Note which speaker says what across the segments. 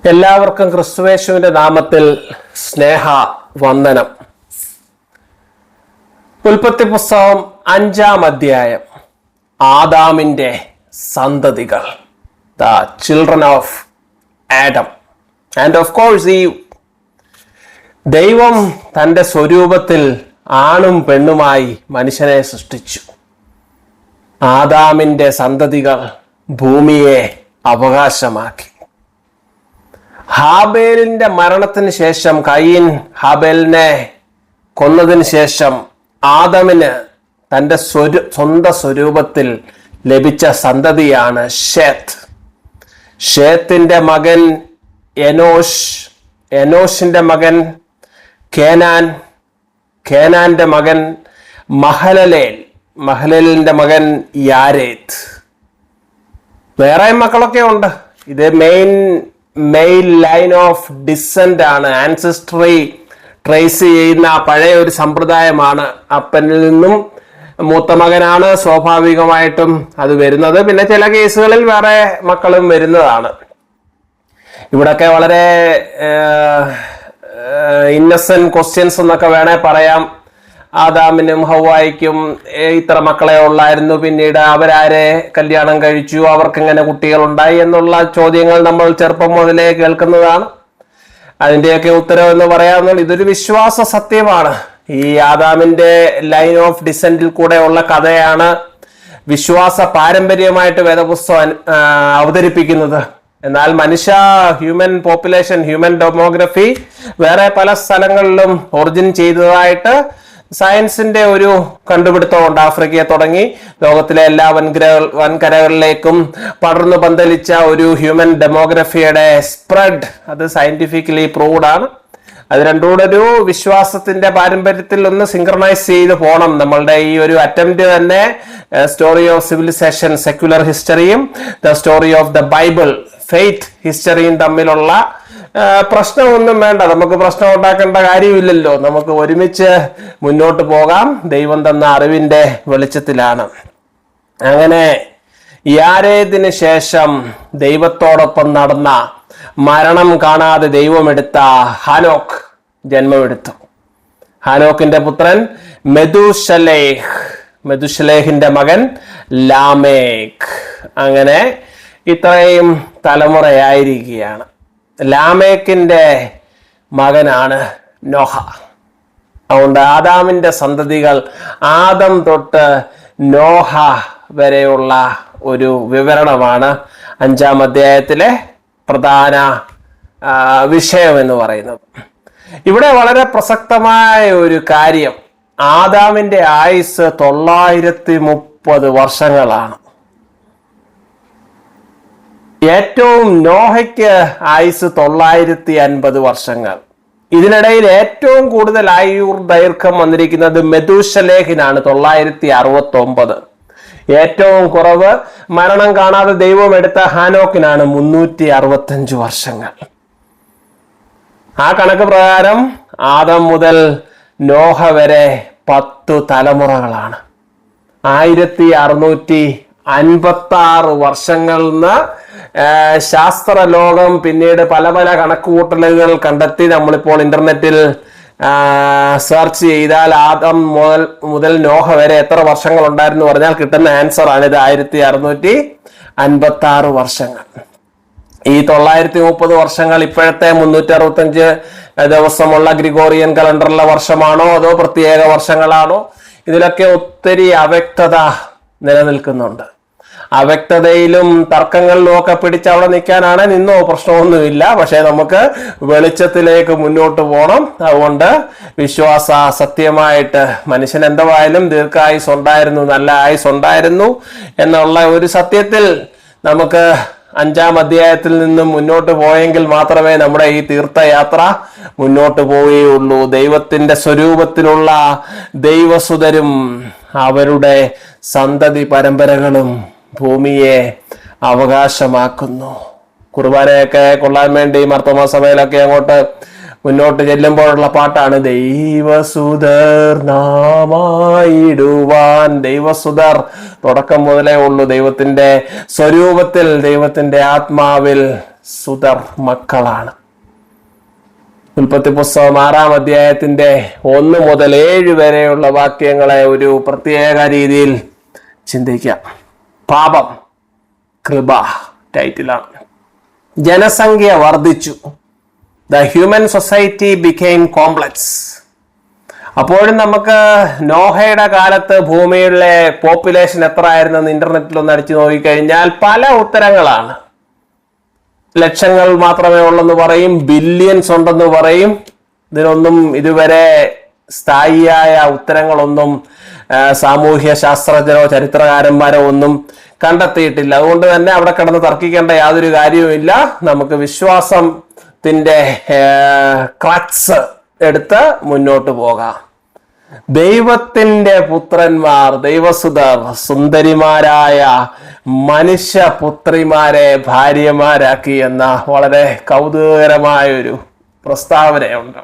Speaker 1: എല്ലാവർക്കും ക്രിസ്തുയേശുവിന്റെ നാമത്തിൽ സ്നേഹ വന്ദനം. ഉൽപ്പത്തി പുസ്തകം 5-ാം അധ്യായം. ആദാമിന്റെ സന്തതികൾ, the children of Adam and of course eve. ദൈവം തന്റെ സ്വരൂപത്തിൽ ആണും പെണ്ണുമായി മനുഷ്യനെ സൃഷ്ടിച്ചു. ആദാമിന്റെ സന്തതികൾ ഭൂമിയെ അവകാശമാക്കി. ഹാബേലിന്റെ മരണത്തിന് ശേഷം, കയീൻ ഹാബേലിനെ കൊന്നതിന് ശേഷം, ആദമിന് തന്റെ സ്വന്തം സ്വരൂപത്തിൽ ലഭിച്ച സന്തതിയാണ് ഷേത്ത്. ഷേത്തിന്റെ മകൻ എനോഷ്, എനോഷിന്റെ മകൻ കേനാൻ, കേനാന്റെ മകൻ മഹലലേൽ, മഹലലിന്റെ മകൻ യാരേത്ത്. വേറെ മക്കളൊക്കെ ഉണ്ട്. ഇത് മെയിൽ ലൈൻ ഓഫ് ഡിസെന്റ് ആണ്. ആൻസിസ്ട്രി ട്രേസ് ചെയ്യുന്ന പഴയ ഒരു സമ്പ്രദായമാണ്. അപ്പനിൽ നിന്നും മൂത്ത മകനാണ് സ്വാഭാവികമായിട്ടും അത് വരുന്നത്. പിന്നെ ചില കേസുകളിൽ വേറെ മക്കളും വരുന്നതാണ്. ഇവിടൊക്കെ വളരെ ഇന്നസെന്റ് ക്വസ്റ്റ്യൻസ് എന്നൊക്കെ വേണേ പറയാം. ആദാമിനും ഹവ്വായിക്കും ഇത്ര മക്കളെ ഉള്ളായിരുന്നു, പിന്നീട് അവരാരെ കല്യാണം കഴിച്ചു, അവർക്ക് എങ്ങനെ കുട്ടികൾ ഉണ്ടായി എന്നുള്ള ചോദ്യങ്ങൾ നമ്മൾ ചെറുപ്പം മുതലേ കേൾക്കുന്നതാണ്. അതിന്റെയൊക്കെ ഉത്തരം എന്ന് പറയാവുന്നത് ഇതൊരു വിശ്വാസ സത്യമാണ്. ഈ ആദാമിന്റെ ലൈൻ ഓഫ് ഡിസെന്റിൽ കൂടെ ഉള്ള കഥയാണ് വിശ്വാസ പാരമ്പര്യമായിട്ട് വേദപുസ്തകം അവതരിപ്പിക്കുന്നത്. എന്നാൽ ഹ്യൂമൻ പോപ്പുലേഷൻ, ഹ്യൂമൻ ഡെമോഗ്രഫി വേറെ പല സ്ഥലങ്ങളിലും ഒറിജിൻ ചെയ്തതായിട്ട് സയൻസിന്റെ ഒരു കണ്ടുപിടുത്തമുണ്ട്. ആഫ്രിക്കയെ തുടങ്ങി ലോകത്തിലെ എല്ലാ വൻകരകളിലേക്കും പടർന്നു പന്തലിച്ച ഒരു ഹ്യൂമൻ ഡെമോഗ്രഫിയുടെ സ്പ്രെഡ്, അത് സയന്റിഫിക്കലി പ്രൂവ്ഡ് ആണ്. അത് രണ്ടുകൂടെ ഒരു വിശ്വാസത്തിന്റെ പാരമ്പര്യത്തിൽ ഒന്ന് സിങ്ക്രണൈസ് ചെയ്ത് പോകണം. നമ്മളുടെ ഈ ഒരു അറ്റംപ്റ്റ് തന്നെ സ്റ്റോറി ഓഫ് സിവിലൈസേഷൻ, സെക്യുലർ ഹിസ്റ്ററിയും the story of the Bible, faith ഹിസ്റ്ററിയും തമ്മിലുള്ള പ്രശ്നമൊന്നും വേണ്ട. നമുക്ക് പ്രശ്നം ഉണ്ടാക്കേണ്ട കാര്യമില്ലല്ലോ. നമുക്ക് ഒരുമിച്ച് മുന്നോട്ട് പോകാം. ദൈവം തന്ന അറിവിന്റെ വെളിച്ചത്തിലാണ്. അങ്ങനെ യാരേദിന് ശേഷം ദൈവത്തോടൊപ്പം നടന്ന, മരണം കാണാതെ ദൈവമെടുത്ത ഹാനോക്ക് ജന്മമെടുത്തു. ഹാനോക്കിന്റെ പുത്രൻ മെതുശലേഹ്, മെതുശലേഹിന്റെ മകൻ ലാമേക്ക്. അങ്ങനെ ഇത്രയും തലമുറയായിരിക്കുകയാണ്. ലാമേക്കിന്റെ മകനാണ് നോഹ. അതുകൊണ്ട് ആദാമിന്റെ സന്തതികൾ ആദം തൊട്ട് നോഹ വരെയുള്ള ഒരു വിവരണമാണ് 5-ാം അധ്യായത്തിലെ പ്രധാന വിഷയം എന്ന് പറയുന്നത്. ഇവിടെ വളരെ പ്രസക്തമായ ഒരു കാര്യം, ആദാമിന്റെ ആയുസ് 930 വർഷങ്ങളാണ്. ഏറ്റവും നോഹയ്ക്ക് ആയുസ് 950 വർഷങ്ങൾ. ഇതിനിടയിൽ ഏറ്റവും കൂടുതൽ ആയുർ ദൈർഘ്യം വന്നിരിക്കുന്നത് മെതുശലേഹിനാണ്, 969. ഏറ്റവും കുറവ് മരണം കാണാതെ ദൈവം എടുത്ത ഹാനോക്കിനാണ്, 365 വർഷങ്ങൾ. ആ കണക്ക് പ്രകാരം ആദം മുതൽ നോഹ വരെ 10 തലമുറകളാണ്. 1656 വർഷങ്ങളിൽ നിന്ന് ശാസ്ത്രലോകം പിന്നീട് പല പല കണക്കുകൂട്ടലുകൾ കണ്ടെത്തി. നമ്മളിപ്പോൾ ഇന്റർനെറ്റിൽ സെർച്ച് ചെയ്താൽ ആദം മുതൽ നോഹ വരെ എത്ര വർഷങ്ങൾ ഉണ്ടായിരുന്നു പറഞ്ഞാൽ കിട്ടുന്ന ആൻസർ ആണിത്, 1656 വർഷങ്ങൾ. ഈ 930 വർഷങ്ങൾ ഇപ്പോഴത്തെ 365 ദിവസമുള്ള ഗ്രിഗോറിയൻ കലണ്ടറിലെ വർഷമാണോ അതോ പ്രത്യേക വർഷങ്ങളാണോ? ഇതിലൊക്കെ ഒത്തിരി അവ്യക്തത നിലനിൽക്കുന്നുണ്ട്. അവ്യക്തതയിലും തർക്കങ്ങളിലും ഒക്കെ പിടിച്ച് അവിടെ നിൽക്കാനാണ്, നിന്നോ പ്രശ്നമൊന്നുമില്ല. പക്ഷെ നമുക്ക് വെളിച്ചത്തിലേക്ക് മുന്നോട്ട് പോകണം. അതുകൊണ്ട് വിശ്വാസ സത്യമായിട്ട് മനുഷ്യൻ എന്തായാലും ദീർഘായുസ് ഉണ്ടായിരുന്നു, നല്ല ആയുസ് ഉണ്ടായിരുന്നു എന്നുള്ള ഒരു സത്യത്തിൽ നമുക്ക് 5-ാം അധ്യായത്തിൽ നിന്നും മുന്നോട്ട് പോയെങ്കിൽ മാത്രമേ നമ്മുടെ ഈ തീർത്ഥയാത്ര മുന്നോട്ട് പോവുകയുള്ളൂ. ദൈവത്തിന്റെ സ്വരൂപത്തിലുള്ള ദൈവസുതരും അവരുടെ സന്തതി പരമ്പരകളും ഭൂമിയെ അവകാശമാക്കുന്നു. കുർബാനയൊക്കെ കൊള്ളാൻ വേണ്ടി മർത്തോമാ സഭയിലൊക്കെ അങ്ങോട്ട് മുന്നോട്ട് ചെല്ലുമ്പോഴുള്ള പാട്ടാണ് ദൈവസുതർ നാമായിടുവാൻ. ദൈവസുതർ തുടക്കം മുതലേ ഉള്ളൂ. ദൈവത്തിന്റെ സ്വരൂപത്തിൽ, ദൈവത്തിന്റെ ആത്മാവിൽ സുതർ മക്കളാണ്. ഉൽപ്പത്തി പുസ്തകം 6-ാം അധ്യായത്തിന്റെ 1 മുതൽ 7 വരെയുള്ള വാക്യങ്ങളെ ഒരു പ്രത്യേക രീതിയിൽ ചിന്തിക്കാം. പാപം കൃപ ടൈറ്റിലാണ്. ജനസംഖ്യ വർദ്ധിച്ചു. The human society became complex. അപ്പോഴും നമുക്ക് നോഹയുടെ കാലത്ത് ഭൂമിയിലെ പോപ്പുലേഷൻ എത്ര ആയിരുന്നെന്ന് ഇന്റർനെറ്റിൽ ഒന്ന് അടിച്ചു നോക്കിക്കഴിഞ്ഞാൽ പല ഉത്തരങ്ങളാണ്. ലക്ഷങ്ങൾ മാത്രമേ ഉള്ളെന്ന് പറയും, ബില്യൺസ് ഉണ്ടെന്ന് പറയും. ഇതിനൊന്നും ഇതുവരെ സ്ഥായിയായ ഉത്തരങ്ങളൊന്നും സാമൂഹ്യ ശാസ്ത്രജ്ഞരോ ചരിത്രകാരന്മാരോ ഒന്നും കണ്ടെത്തിയിട്ടില്ല. അതുകൊണ്ട് തന്നെ അവിടെ കിടന്ന് തർക്കിക്കേണ്ട യാതൊരു കാര്യവുമില്ല. നമുക്ക് വിശ്വാസത്തിന്റെ ക്രക്സ് എടുത്ത് മുന്നോട്ട് പോകാം. ദൈവത്തിന്റെ പുത്രന്മാർ, ദൈവസുതർ, സുന്ദരിമാരായ മനുഷ്യപുത്രിമാരെ ഭാര്യമാരാക്കി എന്ന വളരെ കൗതുകകരമായൊരു പ്രസ്താവനയുണ്ട്.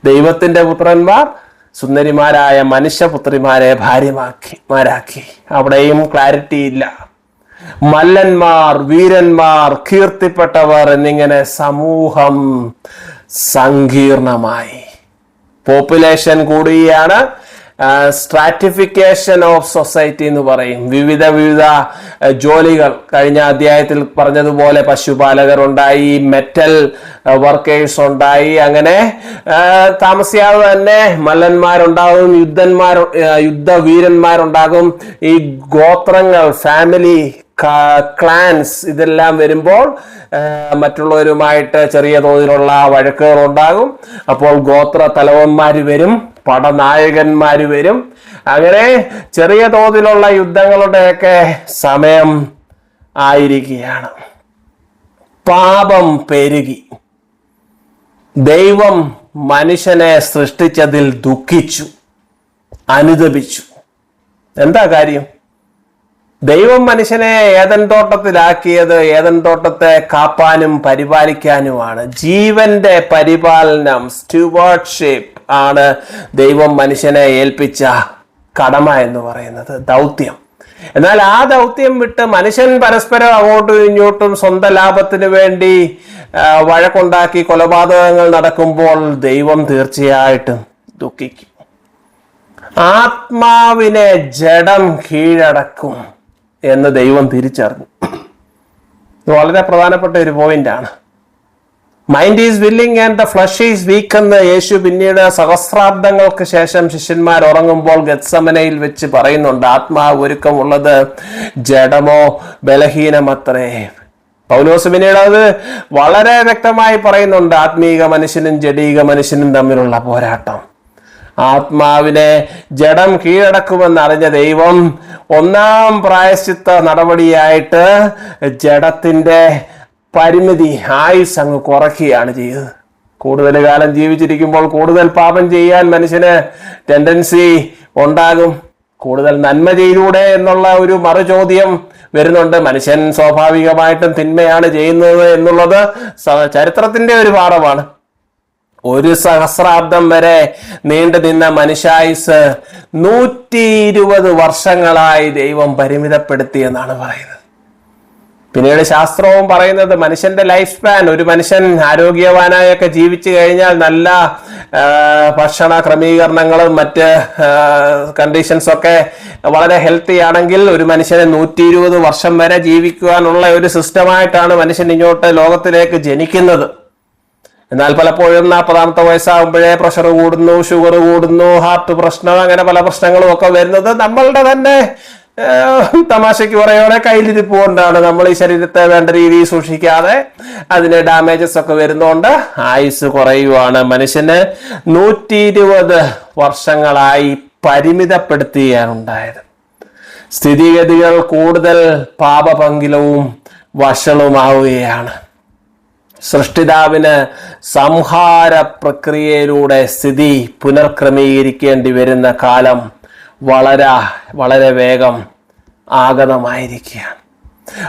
Speaker 1: ദൈവത്തിന്റെ പുത്രന്മാർ സുന്ദരിമാരായ മനുഷ്യപുത്രിമാരെ ഭാര്യമാരാക്കി. അവിടെയും ക്ലാരിറ്റി ഇല്ല. മല്ലന്മാർ, വീരന്മാർ, കീർത്തിപ്പെട്ടവർ എന്നിങ്ങനെ സമൂഹം സങ്കീർണമായി. പോപ്പുലേഷൻ കൂടുകയാണ്. സ്ട്രാറ്റിഫിക്കേഷൻ ഓഫ് സൊസൈറ്റി എന്ന് പറയും. വിവിധ ജോലികൾ, കഴിഞ്ഞ അധ്യായത്തിൽ പറഞ്ഞതുപോലെ പശുപാലകർ ഉണ്ടായി, മെറ്റൽ വർക്കേഴ്സ് ഉണ്ടായി. അങ്ങനെ താമസിയാതെ തന്നെ മല്ലന്മാരുണ്ടാകും, യുദ്ധവീരന്മാരുണ്ടാകും. ഈ ഗോത്രങ്ങൾ, ഫാമിലി, ക്ലാൻസ് ഇതെല്ലാം വരുമ്പോൾ മറ്റുള്ളവരുമായിട്ട് ചെറിയ തോതിലുള്ള വഴക്കുകൾ ഉണ്ടാകും. അപ്പോൾ ഗോത്ര തലവന്മാര് വരും, പടനായകന്മാര് വരും. അങ്ങനെ ചെറിയ തോതിലുള്ള യുദ്ധങ്ങളുടെയൊക്കെ സമയം ആയിരിക്കുകയാണ്. പാപം പെരുകി. ദൈവം മനുഷ്യനെ സൃഷ്ടിച്ചതിൽ ദുഃഖിച്ചു, അനുതപിച്ചു. എന്താ കാര്യം? ദൈവം മനുഷ്യനെ ഏദൻ തോട്ടത്തിലാക്കിയത് ഏദൻ തോട്ടത്തെ കാപ്പാനും പരിപാലിക്കാനുമാണ്. ജീവന്റെ പരിപാലനം, സ്റ്റുവാർഡ്ഷിപ്പ് ആണ് ദൈവം മനുഷ്യനെ ഏൽപ്പിച്ച കടമ എന്ന് പറയുന്നത്, ദൗത്യം. എന്നാൽ ആ ദൗത്യം വിട്ട് മനുഷ്യൻ പരസ്പരം അങ്ങോട്ടും ഇങ്ങോട്ടും സ്വന്തം ലാഭത്തിന് വേണ്ടി വഴക്കുണ്ടാക്കി കൊലപാതകങ്ങൾ നടക്കുമ്പോൾ ദൈവം തീർച്ചയായിട്ടും ദുഃഖിക്കും. ആത്മാവിനെ ജഡം കീഴടക്കും എന്ന് ദൈവം തിരിച്ചറിഞ്ഞു. ഇത് വളരെ പ്രധാനപ്പെട്ട ഒരു പോയിന്റാണ്. Mind is willing and the flush is week എന്ന് യേശു പിന്നീട് സഹസ്രാബ്ദങ്ങൾക്ക് ശേഷം ശിഷ്യന്മാർ ഉറങ്ങുമ്പോൾ ഗത്സമനയിൽ വെച്ച് പറയുന്നുണ്ട്. ആത്മാവ് ഒരുക്കമുള്ളത് ജഡമോ ബലഹീനമത്രേ. പൗലോസ് പിന്നീട് അത് വളരെ വ്യക്തമായി പറയുന്നുണ്ട്. ആത്മീക മനുഷ്യനും ജഡീക മനുഷ്യനും തമ്മിലുള്ള പോരാട്ടം. ആത്മാവിനെ ജഡം കീഴടക്കുമെന്നറിഞ്ഞ ദൈവം ഒന്നാം പ്രായശ്ചിത്ത നടപടിയായിട്ട് ജഡത്തിന്റെ പരിമിതി, ആയുസ് അങ്ങ് കുറയ്ക്കുകയാണ് ചെയ്തത്. കൂടുതൽ കാലം ജീവിച്ചിരിക്കുമ്പോൾ കൂടുതൽ പാപം ചെയ്യാൻ മനുഷ്യന് ടെൻഡൻസി ഉണ്ടാകും. കൂടുതൽ നന്മ ചെയ്തൂടെ എന്നുള്ള ഒരു മറുചോദ്യം വരുന്നുണ്ട്. മനുഷ്യൻ സ്വാഭാവികമായിട്ടും തിന്മയാണ് ചെയ്യുന്നത് എന്നുള്ളത് ചരിത്രത്തിന്റെ ഒരു പാഠമാണ്. 1 സഹസ്രാബ്ദം വരെ നീണ്ടു നിന്ന മനുഷ്യായുസ് 120 വർഷങ്ങളായി ദൈവം പരിമിതപ്പെടുത്തി എന്നാണ് പറയുന്നത്. പിന്നീട് ശാസ്ത്രവും പറയുന്നത് മനുഷ്യന്റെ ലൈഫ് സ്പാൻ, ഒരു മനുഷ്യൻ ആരോഗ്യവാനായൊക്കെ ജീവിച്ചു കഴിഞ്ഞാൽ നല്ല ഭക്ഷണ ക്രമീകരണങ്ങളും മറ്റ് കണ്ടീഷൻസൊക്കെ വളരെ ഹെൽത്തി ആണെങ്കിൽ ഒരു മനുഷ്യനെ 120 വർഷം വരെ ജീവിക്കുവാനുള്ള ഒരു സിസ്റ്റമായിട്ടാണ് മനുഷ്യൻ ഇങ്ങോട്ട് ലോകത്തിലേക്ക് ജനിക്കുന്നത്. എന്നാൽ പലപ്പോഴും 40ാമത്തെ വയസ്സാകുമ്പോഴേ പ്രഷർ കൂടുന്നു, ഷുഗർ കൂടുന്നു, ഹാർട്ട് പ്രശ്നം, അങ്ങനെ പല പ്രശ്നങ്ങളും ഒക്കെ വരുന്നത് നമ്മളുടെ തന്നെ തമാശയ്ക്ക് പറയോടെ കയ്യിലിരിപ്പ് കൊണ്ടാണ്. നമ്മൾ ഈ ശരീരത്തെ വേണ്ട രീതിയിൽ സൂക്ഷിക്കാതെ അതിന് ഡാമേജസ് ഒക്കെ വരുന്നോണ്ട് ആയുസ് കുറയുവാണ്. മനുഷ്യന് 120 വർഷങ്ങളായി പരിമിതപ്പെടുത്തുകയാണ് ഉണ്ടായത്. സ്ഥിതിഗതികൾ കൂടുതൽ പാപപങ്കിലവും വഷളുമാവുകയാണ്. സൃഷ്ടിതാവിന് സംഹാര പ്രക്രിയയിലൂടെ സ്ഥിതി പുനർക്രമീകരിക്കേണ്ടി വരുന്ന കാലം വളരെ വേഗം ആഗതമായിരിക്കുകയാണ്.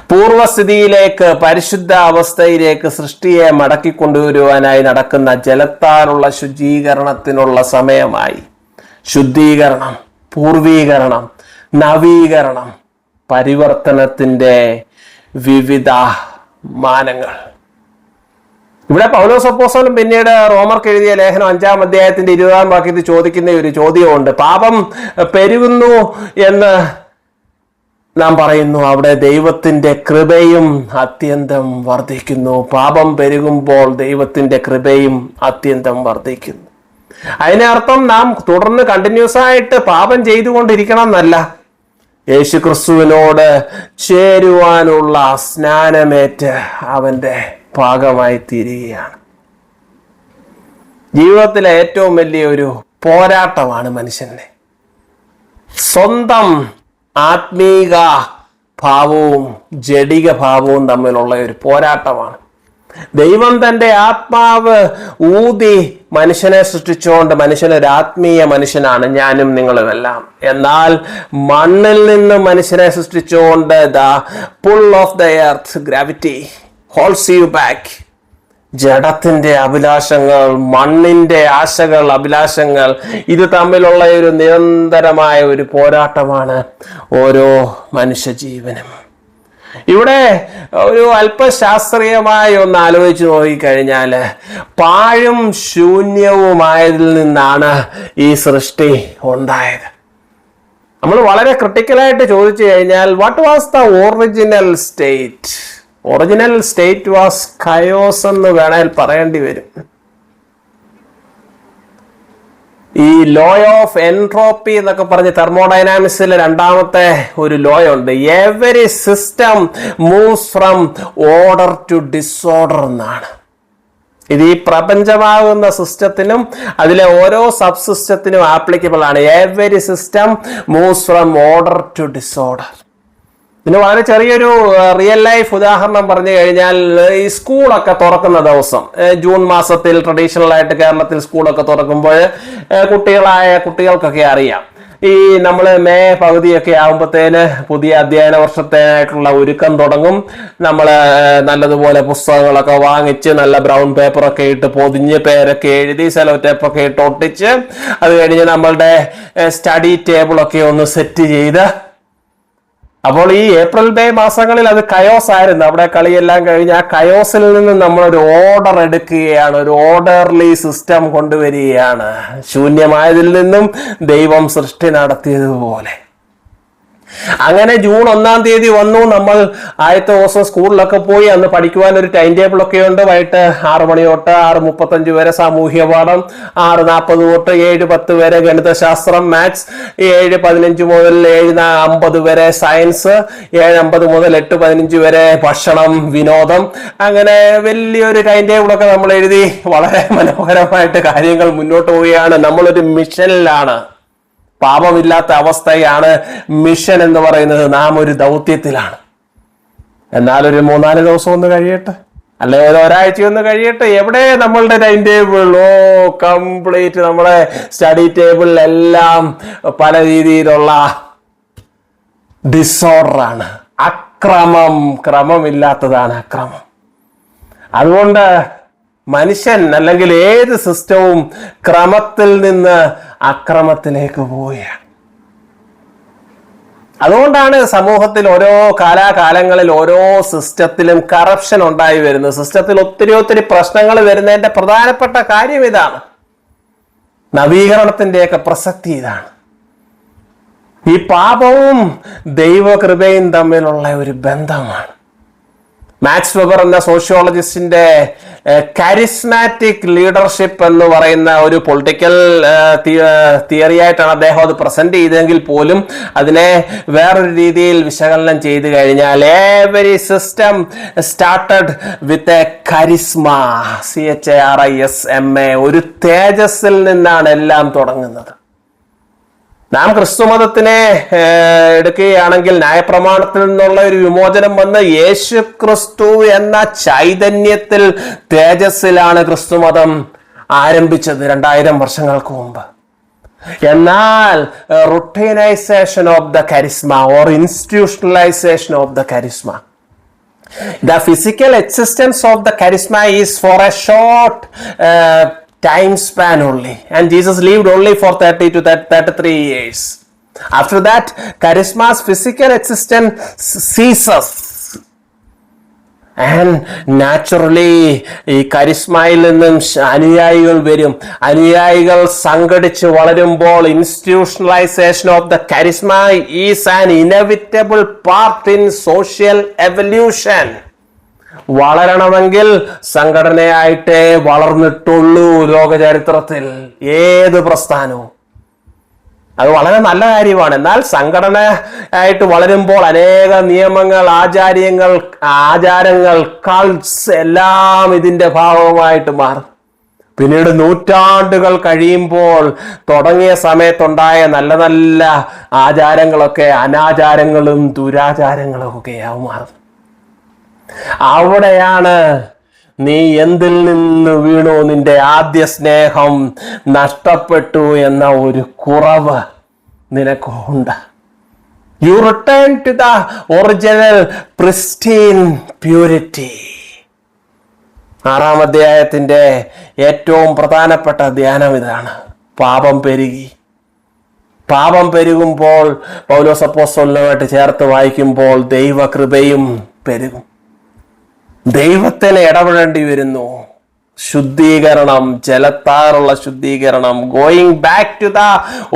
Speaker 1: പൂർവസ്ഥിതിയിലേക്ക്, പരിശുദ്ധ അവസ്ഥയിലേക്ക് സൃഷ്ടിയെ മടക്കിക്കൊണ്ടുവരുവാനായി നടക്കുന്ന ജലത്താലുള്ള ശുചീകരണത്തിനുള്ള സമയമായി. ശുദ്ധീകരണം, പൂർവീകരണം, നവീകരണം, പരിവർത്തനത്തിന്റെ വിവിധ മാനങ്ങൾ. ഇവിടെ പൗലോസ് അപ്പോസ്തലൻ പിന്നീട് റോമർക്ക് എഴുതിയ ലേഖനം 5-ാം അധ്യായത്തിന്റെ 20-ാം വാക്യത്തിൽ ചോദിക്കുന്ന ഒരു ചോദ്യമുണ്ട്. പാപം പെരുകുന്നു എന്ന് നാം പറയുന്നു, അവിടെ ദൈവത്തിന്റെ കൃപയും അത്യന്തം വർദ്ധിക്കുന്നു. പാപം പെരുകുമ്പോൾ ദൈവത്തിന്റെ കൃപയും അത്യന്തം വർദ്ധിക്കുന്നു. അതിനർത്ഥം നാം തുടർന്ന് കണ്ടിന്യൂസ് ആയിട്ട് പാപം ചെയ്തുകൊണ്ടിരിക്കണം എന്നല്ല, യേശുക്രിസ്തുവിനോട് ചേരുവാനുള്ള സ്നാനമേറ്റ് അവന്റെ ഭാഗമായി തീരുകയാണ്. ജീവിതത്തിലെ ഏറ്റവും വലിയൊരു പോരാട്ടമാണ് മനുഷ്യന്റെ സ്വന്തം ആത്മീക ഭാവവും ജഡിക ഭാവവും തമ്മിലുള്ള ഒരു പോരാട്ടമാണ്. ദൈവം തന്റെ ആത്മാവ് ഊതി മനുഷ്യനെ സൃഷ്ടിച്ചുകൊണ്ട് മനുഷ്യനൊരു ആത്മീയ മനുഷ്യനാണ് ഞാനും നിങ്ങളുമെല്ലാം. എന്നാൽ മണ്ണിൽ നിന്ന് മനുഷ്യനെ സൃഷ്ടിച്ചുകൊണ്ട് the pull of the earth gravity holds you back. ജഡത്തിന്റെ അഭിലാഷങ്ങൾ, മണ്ണിന്റെ ആശകൾ, അഭിലാഷങ്ങൾ, ഇത് തമ്മിലുള്ള ഒരു നിരന്തരമായ ഒരു പോരാട്ടമാണ് ഓരോ മനുഷ്യജീവനും. ഇവിടെ ഒരു അല്പശാസ്ത്രീയമായി ഒന്ന് ആലോചിച്ച് നോക്കിക്കഴിഞ്ഞാൽ പാഴും ശൂന്യവുമായതിൽ നിന്നാണ് ഈ സൃഷ്ടി ഉണ്ടായത്. നമ്മൾ വളരെ ക്രിട്ടിക്കലായിട്ട് ചോദിച്ചു കഴിഞ്ഞാൽ what was the original state? Original state was chaos എന്ന് വേണേൽ പറയേണ്ടി വരും. ഈ ലോ ഓഫ് എൻട്രോപ്പി എന്നൊക്കെ പറഞ്ഞ് തെർമോഡൈനാമിക്സിലെ 2ാമത്തെ ഒരു ലോ ഉണ്ട്. Every system moves from order to disorder എന്നാണ്. ഇത് ഈ പ്രപഞ്ചമാകുന്ന സിസ്റ്റത്തിനും അതിലെ ഓരോ സബ് സിസ്റ്റത്തിനും ആപ്ലിക്കബിൾ ആണ്. Every system moves from order to disorder. ഇതിന് വളരെ ചെറിയൊരു റിയൽ ലൈഫ് ഉദാഹരണം പറഞ്ഞു കഴിഞ്ഞാൽ, ഈ സ്കൂളൊക്കെ തുറക്കുന്ന ദിവസം ജൂൺ മാസത്തിൽ ട്രഡീഷണൽ ആയിട്ട് കേരളത്തിൽ സ്കൂളൊക്കെ തുറക്കുമ്പോൾ കുട്ടികൾക്കൊക്കെ അറിയാം, ഈ നമ്മൾ മെയ് പകുതിയൊക്കെ ആകുമ്പോഴത്തേന് പുതിയ അധ്യയന വർഷത്തേനായിട്ടുള്ള ഒരുക്കം തുടങ്ങും. നമ്മൾ നല്ലതുപോലെ പുസ്തകങ്ങളൊക്കെ വാങ്ങിച്ച് നല്ല ബ്രൗൺ പേപ്പറൊക്കെ ഇട്ട് പൊതിഞ്ഞ് പേരൊക്കെ എഴുതി സെലോ ടേപ്പൊക്കെ ഇട്ട് ഒട്ടിച്ച് അത് കഴിഞ്ഞ് നമ്മളുടെ സ്റ്റഡി ടേബിളൊക്കെ ഒന്ന് സെറ്റ് ചെയ്ത്, അപ്പോൾ ഈ ഏപ്രിൽ മെയ് മാസങ്ങളിൽ അത് കയോസ് ആയിരുന്നു. അവിടെ കളിയെല്ലാം കഴിഞ്ഞ് ആ കയോസിൽ നിന്ന് നമ്മളൊരു ഓർഡർ എടുക്കുകയാണ്, ഒരു ഓർഡർലി സിസ്റ്റം കൊണ്ടുവരികയാണ്. ശൂന്യമായതിൽ നിന്നും ദൈവം സൃഷ്ടി നടത്തിയതുപോലെ. അങ്ങനെ ജൂൺ 1-ാം തീയതി വന്നു. നമ്മൾ ആദ്യത്തെ ദിവസം സ്കൂളിലൊക്കെ പോയി. അന്ന് പഠിക്കുവാൻ ഒരു ടൈം ടേബിൾ ഒക്കെ ഉണ്ട്. വൈകിട്ട് 6 മണി തൊട്ട് 6:35 വരെ സാമൂഹ്യ പാഠം, 6:40 തൊട്ട് 7:10 വരെ ഗണിതശാസ്ത്രം, മാത്സ്, 7:15 മുതൽ 7:50 വരെ സയൻസ്, 7:50 മുതൽ 8:15 വരെ ഭക്ഷണം, വിനോദം. അങ്ങനെ വലിയൊരു ടൈം ടേബിളൊക്കെ നമ്മൾ എഴുതി വളരെ മനോഹരമായിട്ട് കാര്യങ്ങൾ മുന്നോട്ട് പോവുകയാണ്. നമ്മളൊരു മിഷനിലാണ്. പാപമില്ലാത്ത അവസ്ഥയാണ് മിഷൻ എന്ന് പറയുന്നത്. നാം ഒരു ദൗത്യത്തിലാണ്. എന്നാൽ ഒരു 3-4 ദിവസം ഒന്ന് കഴിയട്ടെ, അല്ലെങ്കിൽ ഒരാഴ്ചയൊന്ന് കഴിയട്ടെ, എവിടെ നമ്മളുടെ ടൈം ടേബിൾ? കംപ്ലീറ്റ് നമ്മുടെ സ്റ്റഡി ടേബിളിലെല്ലാം പല രീതിയിലുള്ള ഡിസോർഡറാണ്, അക്രമം, ക്രമമില്ലാത്തതാണ് അക്രമം. അതുകൊണ്ട് മനുഷ്യൻ അല്ലെങ്കിൽ ഏത് സിസ്റ്റവും ക്രമത്തിൽ നിന്ന് അക്രമത്തിലേക്ക് പോവുകയാണ്. അതുകൊണ്ടാണ് സമൂഹത്തിൽ ഓരോ കാലാകാലങ്ങളിൽ ഓരോ സിസ്റ്റത്തിലും കറപ്ഷൻ ഉണ്ടായി വരുന്നത്. സിസ്റ്റത്തിൽ ഒത്തിരി പ്രശ്നങ്ങൾ വരുന്നതിന്റെ പ്രധാനപ്പെട്ട കാര്യം ഇതാണ്. നവീകരണത്തിന്റെയൊക്കെ പ്രസക്തി ഇതാണ്. ഈ പാപവും ദൈവകൃപയും തമ്മിലുള്ള ഒരു ബന്ധമാണ്. മാക്സ് വെബർ എന്ന സോഷ്യോളജിസ്റ്റിന്റെ കരിസ്മാറ്റിക് ലീഡർഷിപ്പ് എന്ന് പറയുന്ന ഒരു പൊളിറ്റിക്കൽ തിയറി ആയിട്ടാണ് അദ്ദേഹം അത് പ്രസന്റ് ചെയ്തെങ്കിൽ പോലും അതിനെ വേറൊരു രീതിയിൽ വിശകലനം ചെയ്തു കഴിഞ്ഞാൽ every system started with a charisma, CHARISMA, ഒരു തേജസ്സിൽ നിന്നാണ് എല്ലാം തുടങ്ങുന്നത്. നാം ക്രിസ്തുമതത്തിനെ എടുക്കുകയാണെങ്കിൽ ന്യായപ്രമാണത്തിൽ നിന്നുള്ള ഒരു വിമോചനം വന്ന് യേശു ക്രിസ്തു എന്ന ചൈതന്യത്തിൽ, തേജസ്സിലാണ് ക്രിസ്തുമതം ആരംഭിച്ചത് 2000 വർഷങ്ങൾക്ക് മുമ്പ്. എന്നാൽ routinisation of the charisma or institutionalisation of the charisma, the physical existence of the charisma is for a short time span only, and Jesus lived only for 30 to 33 years. After that, charisma's physical existence ceases. And naturally ഈ കരിസ്മയിൽ നിന്നും അനുയായികൾ വരും. അനുയായികൾ സംഘടിച്ച് വളരുമ്പോൾ institutionalisation of the charisma is an inevitable part in social evolution. വളരണമെങ്കിൽ സംഘടനയായിട്ടേ വളർന്നിട്ടുള്ളൂ ലോക ചരിത്രത്തിൽ ഏത് പ്രസ്ഥാനവും. അത് വളരെ നല്ല കാര്യമാണ്. എന്നാൽ സംഘടന ആയിട്ട് വളരുമ്പോൾ അനേക നിയമങ്ങൾ, ആചാരങ്ങൾ, കൾട്സ് എല്ലാം ഇതിന്റെ ഭാഗമായിട്ട് മാറും. പിന്നീട് നൂറ്റാണ്ടുകൾ കഴിയുമ്പോൾ തുടങ്ങിയ സമയത്തുണ്ടായ നല്ല നല്ല ആചാരങ്ങളൊക്കെ അനാചാരങ്ങളും ദുരാചാരങ്ങളും ഒക്കെയാവും മാറും. അവിടെയാണ് നീ എന്തിൽ നിന്ന് വീണു, നിന്റെ ആദ്യ സ്നേഹം നഷ്ടപ്പെട്ടു എന്ന ഒരു കുറവ് നിനക്കുണ്ട്. You return to the original pristine purity. 6-ാം അധ്യായത്തിന്റെ ഏറ്റവും പ്രധാനപ്പെട്ട ധ്യാനം ഇതാണ്. പാപം പെരുകുമ്പോൾ പൗലോസ് അപ്പോസ്തലനുമായിട്ട് ചേർത്ത് വായിക്കുമ്പോൾ ദൈവകൃപയും പെരുകും. ദൈവത്തിന് ഇടപെടേണ്ടി വരുന്നു. ശുദ്ധീകരണം, ജലത്താറുള്ള ശുദ്ധീകരണം, going back to the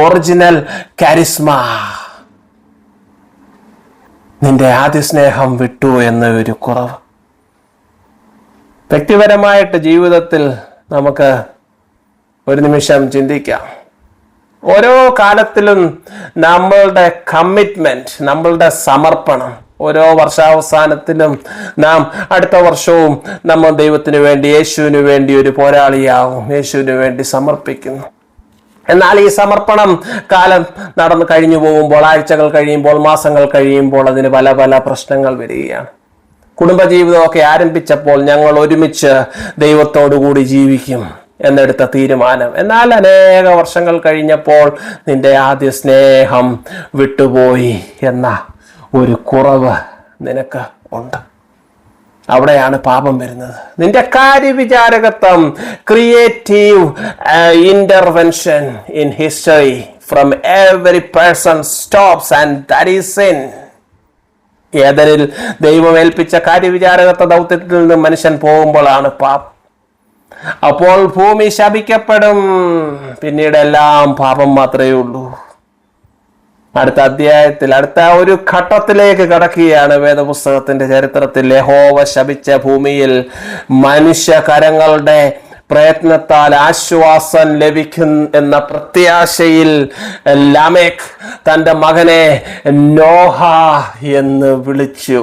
Speaker 1: original charisma. നിന്റെ ആദ്യ സ്നേഹം വിട്ടു എന്ന ഒരു കുറവ്. വ്യക്തിപരമായിട്ട് ജീവിതത്തിൽ നമുക്ക് ഒരു നിമിഷം ചിന്തിക്കാം. ഓരോ കാലത്തിലും നമ്മളുടെ കമ്മിറ്റ്മെന്റ്, നമ്മളുടെ സമർപ്പണം, ഓരോ വർഷാവസാനത്തിലും നാം അടുത്ത വർഷവും നമ്മൾ ദൈവത്തിന് വേണ്ടി, യേശുവിന് വേണ്ടി ഒരു പോരാളിയാവും, യേശുവിന് വേണ്ടി സമർപ്പിക്കുന്നു. എന്നാൽ ഈ സമർപ്പണം കാലം നടന്നു കഴിഞ്ഞു പോകുമ്പോൾ, ആഴ്ചകൾ കഴിയുമ്പോൾ, മാസങ്ങൾ കഴിയുമ്പോൾ അതിന് പല പല പ്രശ്നങ്ങൾ വരികയാണ്. കുടുംബജീവിതമൊക്കെ ആരംഭിച്ചപ്പോൾ ഞങ്ങൾ ഒരുമിച്ച് ദൈവത്തോടുകൂടി ജീവിക്കും എന്നെടുത്ത തീരുമാനം, എന്നാൽ അനേക വർഷങ്ങൾ കഴിഞ്ഞപ്പോൾ നിന്റെ ആദ്യ സ്നേഹം വിട്ടുപോയി എന്ന ഒരു കുറവ് നിനക്ക് ഉണ്ട്. അവിടെയാണ് പാപം വരുന്നത്. നിന്റെ കാര്യവിചാരകത്വം, creative intervention in history from every person stops and that is sin. ഏതനിൽ ദൈവം ഏൽപ്പിച്ച കാര്യവിചാരകത്വ ദൗത്യത്തിൽ നിന്ന് മനുഷ്യൻ പോകുമ്പോഴാണ് പാപം. അപ്പോൾ ഭൂമി ശപിക്കപ്പെടും. പിന്നീട് എല്ലാം പാപം മാത്രമേ ഉള്ളൂ. അടുത്ത അധ്യായത്തിൽ അടുത്ത ഒരു ഘട്ടത്തിലേക്ക് കടക്കുകയാണ് വേദപുസ്തകത്തിന്റെ ചരിത്രത്തിൽ. യഹോവ ശപിച്ച ഭൂമിയിൽ മനുഷ്യകരങ്ങളുടെ പ്രയത്നത്താൽ ആശ്വാസം ലഭിക്കും എന്ന പ്രത്യാശയിൽ ലാമെക്ക് തന്റെ മകനെ നോഹ എന്ന് വിളിച്ചു.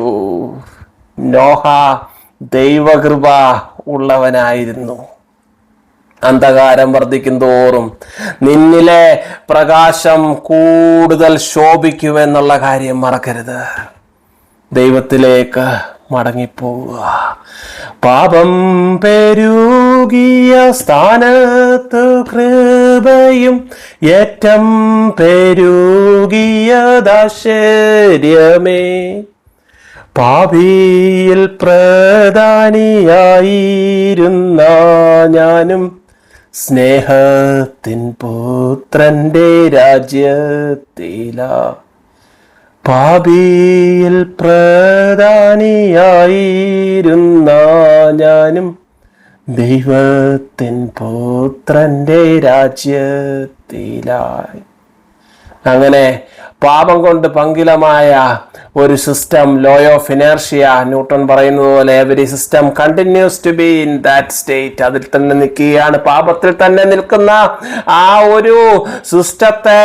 Speaker 1: നോഹ ദൈവകൃപ ഉള്ളവനായിരുന്നു. അന്ധകാരം വർദ്ധിക്കും തോറും നിന്നിലെ പ്രകാശം കൂടുതൽ ശോഭിക്കുമെന്നുള്ള കാര്യം മറക്കരുത്. ദൈവത്തിലേക്ക് മടങ്ങിപ്പോവുക. പാപം പെരുകിയ സ്ഥാനത്ത് കൃപയും ഏറ്റം പെരുകിയതാശ്ചര്യമേ. പാപിയിൽ പ്രധാനിയായിരുന്ന ഞാനും സ്നേഹത്തിൻ പുത്രന്റെ രാജ്യത്തില. പാപിയിൽ പ്രധാനിയായിരുന്ന ഞാനും ദൈവത്തിൻ പുത്രന്റെ രാജ്യത്തിലായി. അങ്ങനെ പാപം കൊണ്ട് പങ്കിലമായ ഒരു system, law of inertia, Newton പറയുന്നത് പോലെ every system continues to be in that state. അതിൽ തന്നെ നിൽക്കുകയാണ്. പാപത്തിൽ തന്നെ നിൽക്കുന്ന ആ ഒരു സിസ്റ്റത്തെ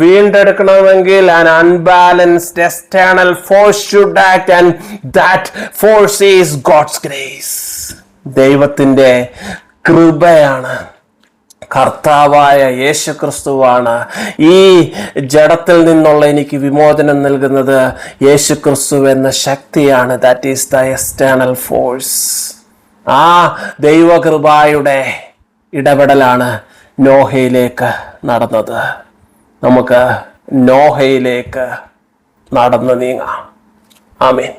Speaker 1: വീണ്ടെടുക്കണമെങ്കിൽ an unbalanced external force should act, and that force is God's grace. ദൈവത്തിന്റെ കൃപയാണ്. കർത്താവായ യേശു ക്രിസ്തുവാണ്. ഈ ജഡത്തിൽ നിന്നുള്ള എനിക്ക് വിമോചനം നൽകുന്നത് യേശു ക്രിസ്തു എന്ന ശക്തിയാണ്. That is the external force. ആ ദൈവകൃപയുടെ ഇടപെടലാണ് നോഹയിലേക്ക് നടന്നത്. നമുക്ക് നോഹയിലേക്ക് നടന്നു നീങ്ങാം. ആമേൻ.